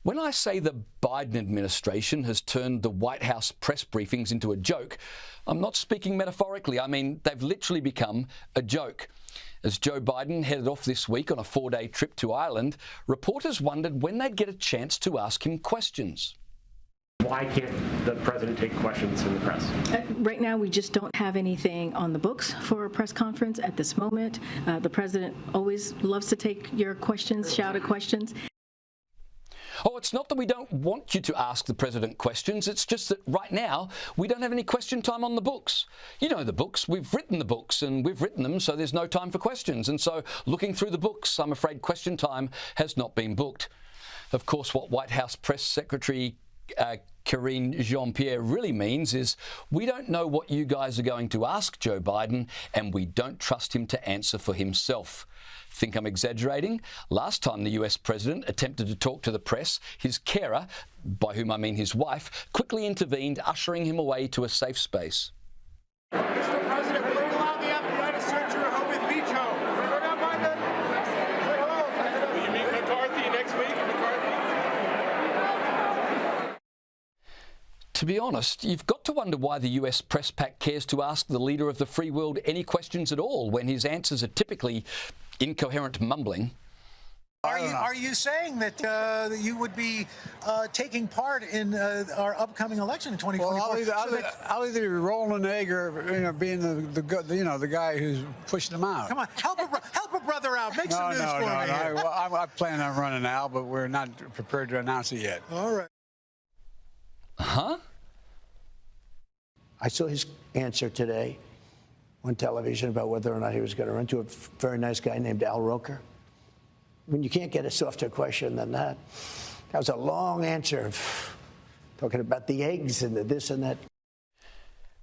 When I say the Biden administration has turned the White House press briefings into a joke, I'm not speaking metaphorically. I mean, they've literally become a joke. As Joe Biden headed off this week on a 4-day trip to Ireland, reporters wondered when they'd get a chance to ask him questions. Why can't the president take questions from the press? Right now, we just don't have anything on the books for a press conference at this moment. The president always loves to take your questions, shouted questions. Oh, it's not that we don't want you to ask the president questions. It's just that right now we don't have any question time on the books. You know the books. We've written the books and we've written them, so there's no time for questions. And so looking through the books, I'm afraid question time has not been booked. Of course, what White House Press Secretary Karine Jean-Pierre really means is we don't know what you guys are going to ask Joe Biden, and we don't trust him to answer for himself. Think I'm exaggerating? Last time the US president attempted to talk to the press, his carer, by whom I mean his wife, quickly intervened, ushering him away to a safe space. Mr. President, will you allow the FBI to search your home with veto? Will you meet McCarthy next week? To be honest, you've got to wonder why the US press pack cares to ask the leader of the free world any questions at all when his answers are typically incoherent mumbling. Are you saying that you would be taking part in our upcoming election in 2024? Well, I'll either be rolling an egg or being the guy who's pushing them out. Come on, help a brother out. Make some news for me. I plan on running out, but we're not prepared to announce it yet. All right. Huh? I saw his answer today on television about whether or not he was going to run to a very nice guy named Al Roker. I mean, you can't get a softer question than that. That was a long answer, talking about the eggs and the this and that.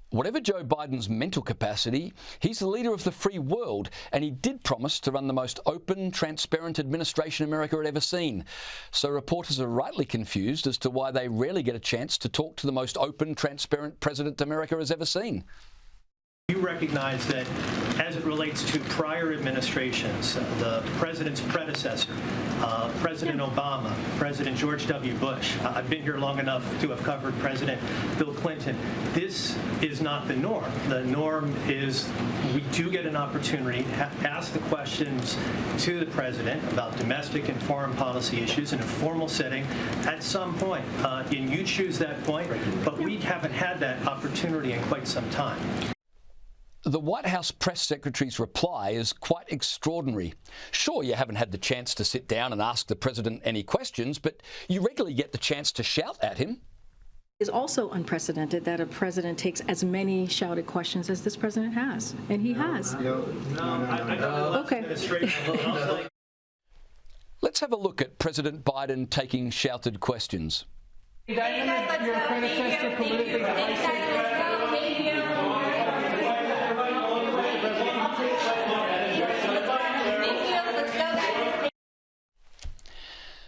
Whatever Joe Biden's mental capacity, he's the leader of the free world, and he did promise to run the most open, transparent administration America had ever seen. So reporters are rightly confused as to why they rarely get a chance to talk to the most open, transparent president America has ever seen. You recognize that as it relates to prior administrations, the president's predecessor, President Obama, President George W. Bush, I've been here long enough to have covered President Bill Clinton. This is not the norm. The norm is we do get an opportunity to ask the questions to the president about domestic and foreign policy issues in a formal setting at some point. And you choose that point, but we haven't had that opportunity in quite some time. The White House press secretary's reply is quite extraordinary. Sure, you haven't had the chance to sit down and ask the president any questions, but you regularly get the chance to shout at him. It is also unprecedented that a president takes as many shouted questions as this president has, and he has. Okay. Let's have a look at President Biden taking shouted questions.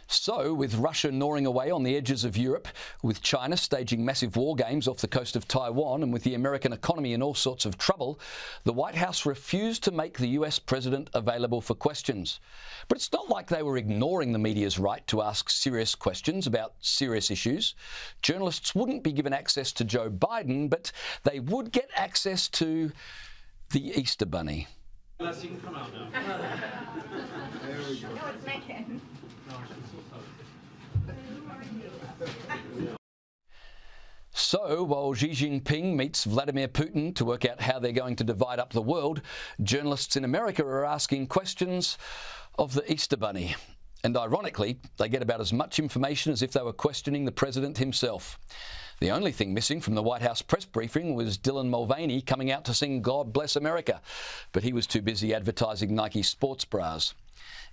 So, with Russia gnawing away on the edges of Europe, with China staging massive war games off the coast of Taiwan, and with the American economy in all sorts of trouble, the White House refused to make the US president available for questions. But it's not like they were ignoring the media's right to ask serious questions about serious issues. Journalists wouldn't be given access to Joe Biden, but they would get access to the Easter Bunny. You can come out now. There we go. No, it's Megan. So, while Xi Jinping meets Vladimir Putin to work out how they're going to divide up the world, journalists in America are asking questions of the Easter Bunny. And ironically, they get about as much information as if they were questioning the president himself. The only thing missing from the White House press briefing was Dylan Mulvaney coming out to sing God Bless America, but he was too busy advertising Nike sports bras.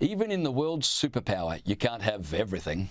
Even in the world's superpower, you can't have everything.